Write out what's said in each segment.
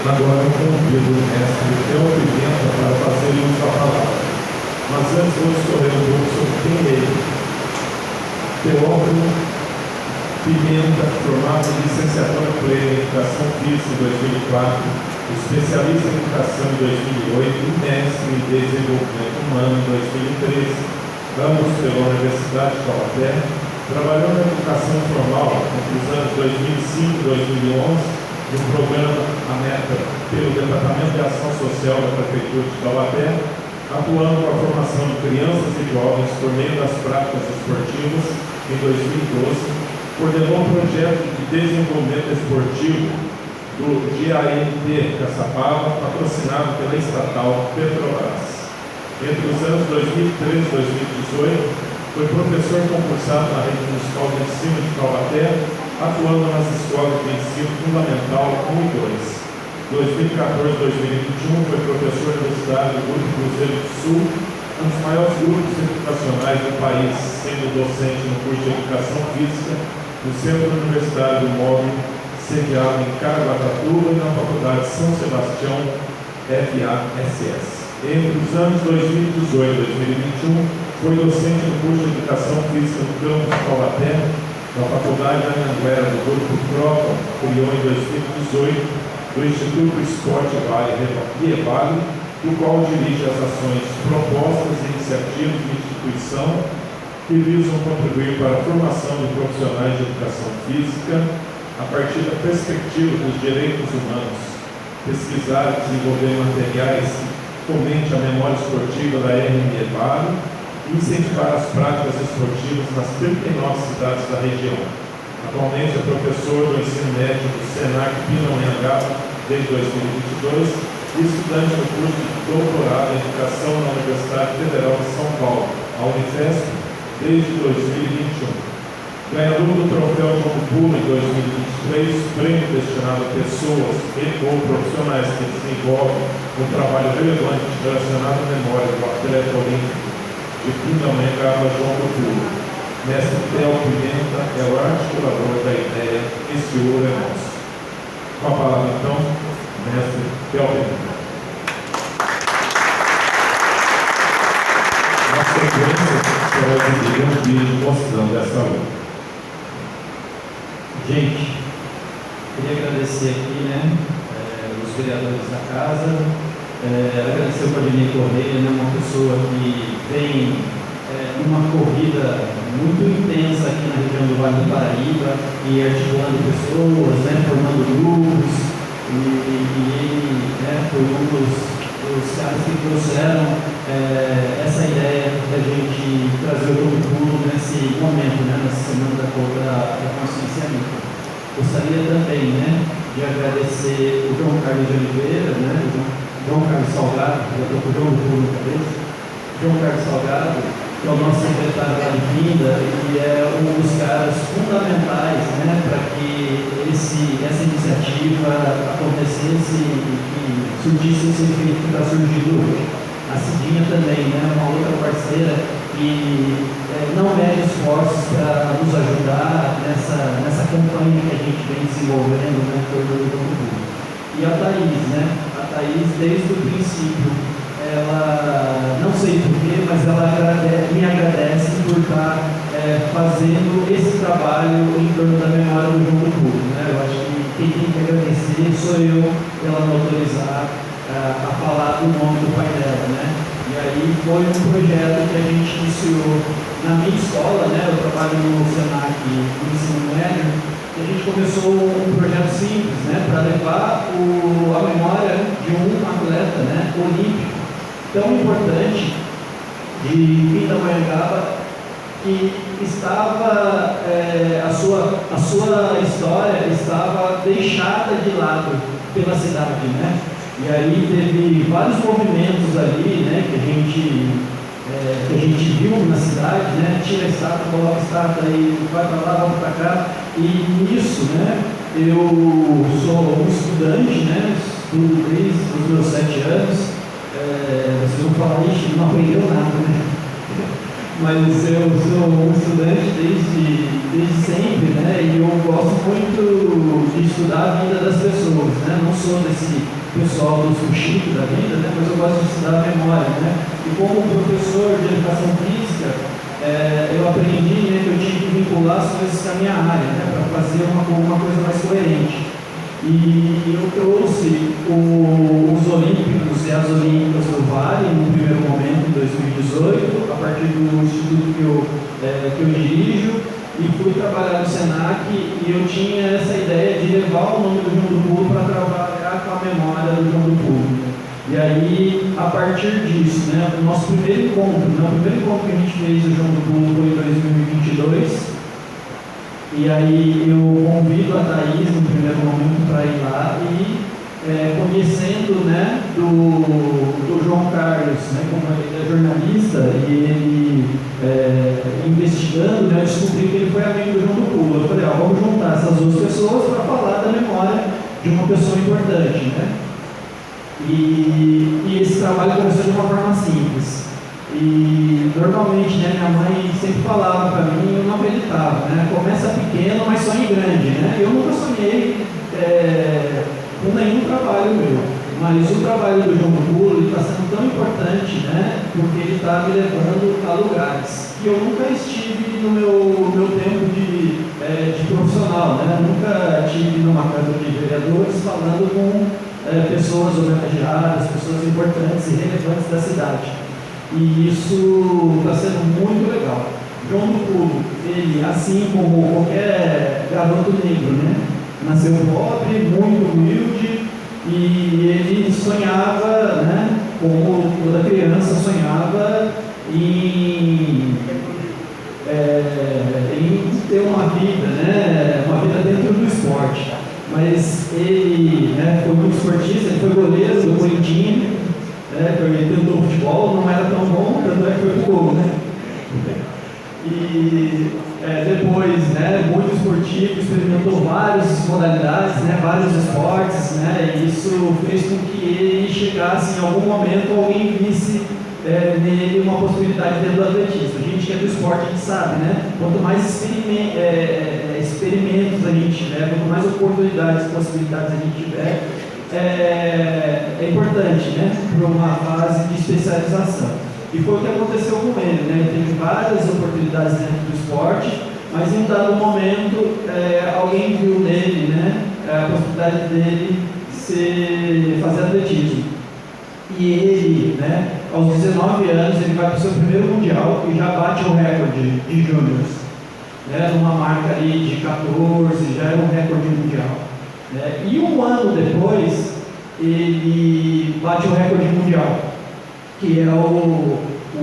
Agora eu convido o mestre Theo Pimenta para fazer uso da palavra. Mas antes vou discorrer um pouco sobre quem é ele. Teófilo Pimenta, formado em licenciatura plena em Educação Física em 2004, especialista em Educação em 2008 e mestre em Desenvolvimento Humano em 2013, ambos pela Universidade de Taubaté. Trabalhou na educação formal entre os anos 2005 e 2011, no programa A Meta pelo Departamento de Ação Social da Prefeitura de Taubaté, atuando com a formação de crianças e jovens por meio das práticas esportivas. Em 2012, coordenou um projeto de desenvolvimento esportivo do GANT Caçapava, patrocinado pela estatal Petrobras. Entre os anos 2013 e 2018, foi professor concursado na Rede Municipal de Ensino de Taubaté, atuando nas escolas de ensino fundamental 1 e 2. 2014-2021 foi professor universitário do Grupo Cruzeiro do Sul, um dos maiores grupos educacionais do país, sendo docente no curso de Educação Física no Centro Universitário do Móvel, sediado em Caraguatatuba e na Faculdade São Sebastião FASS. Entre os anos 2018 e 2021, foi docente no curso de Educação Física do campus Taubaté, da Faculdade da Anhanguera do Grupo Croton, criou em 2018 do Instituto Esporte Vale Rievale, do qual dirige as ações, propostas e iniciativas de instituição que visam contribuir para a formação de profissionais de educação física a partir da perspectiva dos direitos humanos, pesquisar e desenvolver materiais que fomente a memória esportiva da RME Vale e incentivar as práticas esportivas nas 39 cidades da região. Atualmente é professor do ensino médio do SENAC Pindamonhangaba desde 2022 e estudante do curso de doutorado em Educação na Universidade Federal de São Paulo, a Unifesp, desde 2021. Ganhador do Troféu João Pulo em 2023, prêmio destinado a pessoas ou profissionais que desenvolvem um trabalho relevante relacionado à memória do atleta olímpico de Pindamonhangaba, João Pulo. Mestre Theo Pimenta é o articulador da ideia Esse Ouro é Nosso. Com a palavra, então, mestre Theo Pimenta. Na sequência, será exibido um vídeo mostrando essa luta. Gente, queria agradecer aqui, os vereadores da casa, agradecer o Valdinei Correia, uma pessoa que vem numa corrida muito intensa aqui na região do Vale do Paraíba e articulando pessoas, formando grupos, e ele foi um dos caras que trouxeram essa ideia da gente trazer o Jogo Pulo nesse momento, nessa semana da consciência limpa. Gostaria também de agradecer o João Carlos de Oliveira, o João Carlos Salgado, eu estou com o Jogo Pulo na cabeça, João Carlos Salgado, que é o nosso secretário da Vinda, e é um dos caras fundamentais para que essa iniciativa acontecesse e que surgisse esse efeito que está surgindo hoje. A Cidinha também, uma outra parceira que não mede esforços para nos ajudar nessa campanha que a gente vem desenvolvendo por todo o mundo. E a Thaís, desde o princípio, ela, não sei porquê, mas ela me agradece por estar fazendo esse trabalho em torno da memória do Jogo Pulo. Eu acho que quem tem que agradecer sou eu pela me autorizar a falar do nome do pai dela. E aí foi um projeto que a gente iniciou na minha escola, eu trabalho no SENAC no ensino médio, e a gente começou um projeto simples, para levar a memória de um atleta olímpico tão importante de Pindamonhangaba, que estava, a sua história estava deixada de lado pela cidade, E aí teve vários movimentos ali, que a gente viu na cidade, tira a estátua, coloca a estátua aí, vai para lá, volta para cá, e nisso, eu sou um estudante, estudo desde os meus 7 anos. Vocês vão falar, ixi, não aprendeu nada, mas eu sou um estudante desde desde sempre, né? E eu gosto muito de estudar a vida das pessoas, né? Não sou desse pessoal do sushi da vida, né? Mas eu gosto de estudar a memória, né? E como professor de educação física, eu aprendi, né, que eu tinha que vincular as coisas com a minha área, né? Para fazer uma coisa mais coerente. E eu trouxe os Olímpicos e as Olímpicas do Vale no primeiro momento, em 2018, a partir do instituto que eu dirijo, e fui trabalhar no SENAC, e eu tinha essa ideia de levar o nome do João do Pulo para trabalhar com a memória do João do Pulo. E aí, a partir disso, né, o nosso primeiro encontro, né, o primeiro encontro que a gente fez do João do Pulo foi em 2022, e aí eu convido a Thaís no primeiro momento para ir lá e conhecendo, né, do João Carlos, né, como ele é jornalista e ele investigando, né, eu descobri que ele foi amigo do João do Pulo. Eu falei, vamos juntar essas duas pessoas para falar da memória de uma pessoa importante, né? E esse trabalho começou de uma forma simples. E normalmente, né, minha mãe sempre falava para mim, eu não acreditava, né? Começa pequeno, mas sonha grande, né? Eu nunca sonhei com nenhum trabalho meu, mas o trabalho do João do Pulo está sendo tão importante, né? Porque ele está me levando a lugares que eu nunca estive no meu tempo de profissional, né? Nunca estive numa casa de vereadores falando com pessoas homenageadas, pessoas importantes e relevantes da cidade. E isso está sendo muito legal. João do Pulo, ele, assim como qualquer garoto negro, né, nasceu pobre, muito humilde, e ele sonhava, né, como toda criança sonhava em ter uma vida, né, uma vida dentro do esporte. Mas ele, né, foi muito esportista, ele foi goleiro do Corinthians, ele tentou futebol, não era tão bom, tanto é que foi pro gol, né? E depois, né, muito esportivo, experimentou várias modalidades, né, vários esportes, né, e isso fez com que ele chegasse em algum momento, alguém visse nele uma possibilidade dentro do atletismo. A gente que é do esporte, a gente sabe, né? Quanto mais experimentos a gente tiver, quanto mais oportunidades, possibilidades a gente tiver, é importante, né, para uma fase de especialização. E foi o que aconteceu com ele, né? Ele teve várias oportunidades dentro do esporte, mas em um dado momento alguém viu nele, né, a possibilidade dele fazer atletismo. E ele, né, aos 19 anos, ele vai para o seu primeiro mundial e já bate o recorde de júniores, né, numa marca ali de 14, já era um recorde mundial. E um ano depois, ele bate o recorde mundial, que é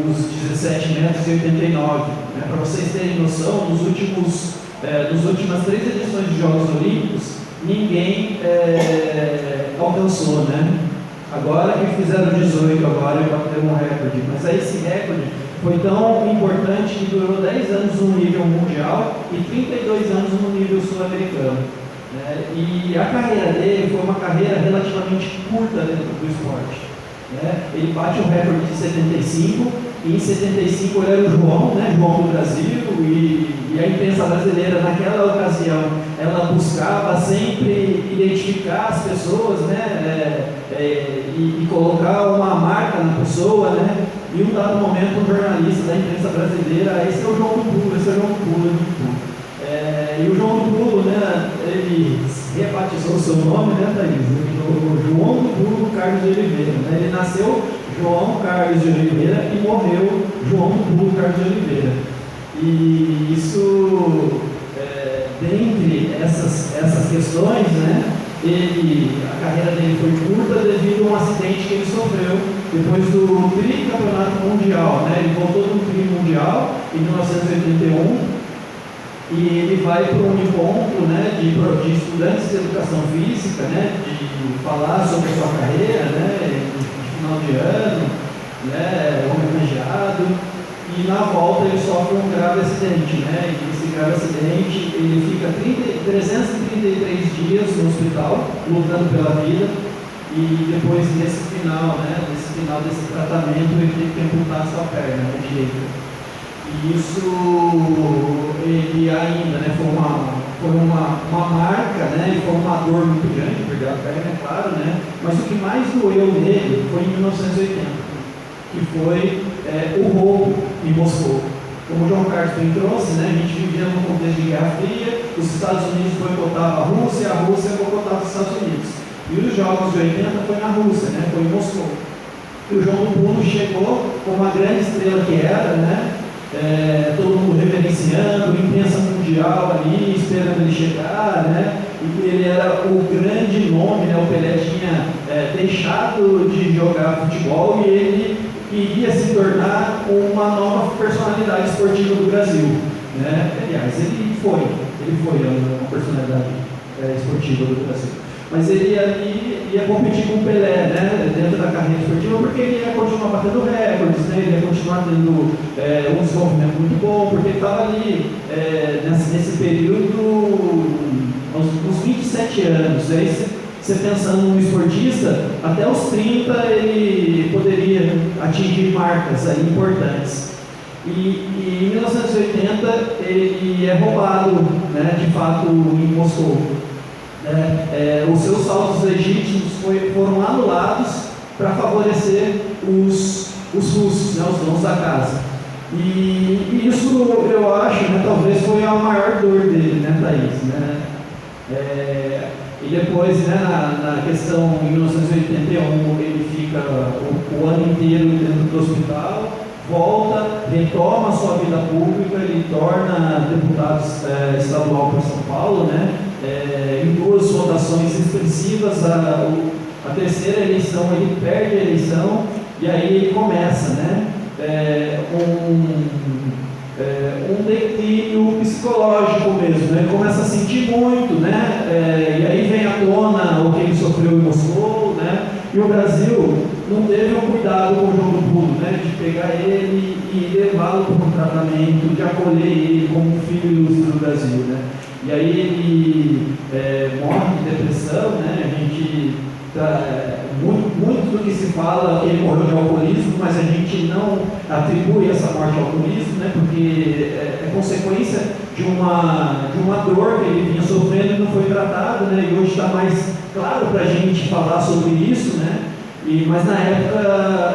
os 17 metros e 89. Para vocês terem noção, nas últimas 3 edições de Jogos Olímpicos, ninguém alcançou, né? Agora que fizeram 18, agora bateram um recorde. Mas aí esse recorde foi tão importante que durou 10 anos no nível mundial e 32 anos no nível sul-americano. E a carreira dele foi uma carreira relativamente curta dentro do esporte. Ele bate o recorde de 75, e em 75 ele era o João, né, João do Brasil, e a imprensa brasileira naquela ocasião, ela buscava sempre identificar as pessoas, né, e colocar uma marca na pessoa, né, e em um dado momento um jornalista da imprensa brasileira, esse é o João do Pulo, esse é o João do Pulo, e o João do Pulo, né, ele rebatizou o seu nome, né, Thaís? João do Pulo Carlos de Oliveira, né? Ele nasceu João Carlos de Oliveira e morreu João do Pulo Carlos de Oliveira. E isso, dentre essas questões, né, a carreira dele foi curta devido a um acidente que ele sofreu depois do tricampeonato mundial, né? Ele voltou do tri mundial em 1981. E ele vai para um encontro, né, de estudantes de educação física, né, de falar sobre a sua carreira, né, de final de ano, né, homenageado, e na volta ele sofre um grave acidente, né, e esse grave acidente ele fica 333 dias no hospital, lutando pela vida, e depois nesse final desse tratamento ele teve que amputar a sua perna direita. E isso, ele ainda, né, foi uma marca, né, e foi uma dor muito grande, perder a perna, é claro, né, mas o que mais doeu nele foi em 1980, que foi o roubo em Moscou. Como o João Carlos bem trouxe, né, a gente vivia num contexto de Guerra Fria, os Estados Unidos boicotavam a Rússia boicotava os Estados Unidos. E os Jogos de 80 foi na Rússia, né, foi em Moscou. E o João Bruno chegou como uma grande estrela que era, né, todo mundo reverenciando, imprensa mundial ali, esperando ele chegar, né, e ele era o grande nome, né, o Pelé tinha deixado de jogar futebol e ele iria se tornar uma nova personalidade esportiva do Brasil, né? Aliás, ele foi uma personalidade esportiva do Brasil. Mas ele ia competir com o Pelé, né, dentro da carreira esportiva, porque ele ia continuar batendo recordes, né, ele ia continuar tendo um desenvolvimento muito bom, porque ele estava ali nesse período, uns 27 anos. Aí você pensando num esportista, até os 30 ele poderia atingir marcas ali importantes. E em 1980 ele é roubado, né, de fato, em Moscou. Os seus saltos legítimos foram anulados para favorecer os russos, né, os donos da casa. E isso eu acho, né, talvez foi a maior dor dele, né, Thaís, né? E depois, né, na questão em 1981, ele fica o ano inteiro dentro do hospital, volta, retoma a sua vida pública, ele torna deputado estadual para São Paulo, né, em 2 votações expressivas. A terceira eleição ele perde a eleição e aí ele começa, né, um declínio psicológico mesmo, né? Ele começa a sentir muito, né? E aí vem à tona o que ele sofreu em Moscou, né? E o Brasil não teve um cuidado com o João do Pulo, né? De pegar ele e levá-lo para um tratamento, de acolher ele como um filho ilustre do Brasil, né? E aí ele morre de depressão, né? A gente muito do que se fala que ele morreu de alcoolismo, mas a gente não atribui essa morte ao alcoolismo, né, porque é consequência de uma dor que ele vinha sofrendo e não foi tratado, né, e hoje está mais claro para a gente falar sobre isso, né, mas na época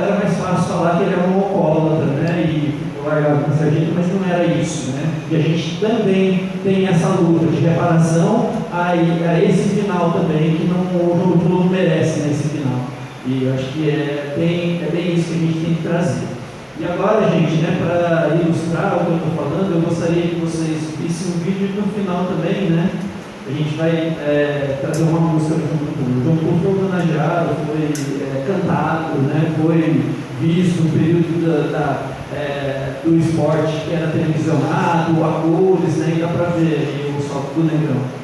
era mais fácil falar que ele era um alcoólatra, né, e ficou largado com sargento, mas não era isso, né, e a gente também tem essa luta de reparação a esse final também, que o João Pulo não merece nesse final. E eu acho que é bem isso que a gente tem que trazer. E agora, gente, né, para ilustrar o que eu estou falando, eu gostaria que vocês vissem um vídeo no final também, né? A gente vai trazer uma música do João Pulo. O João Pulo foi homenageado, foi cantado, né, foi visto no período do esporte que era televisionado, a cores, né, e dá para ver aí o salto do Negrão.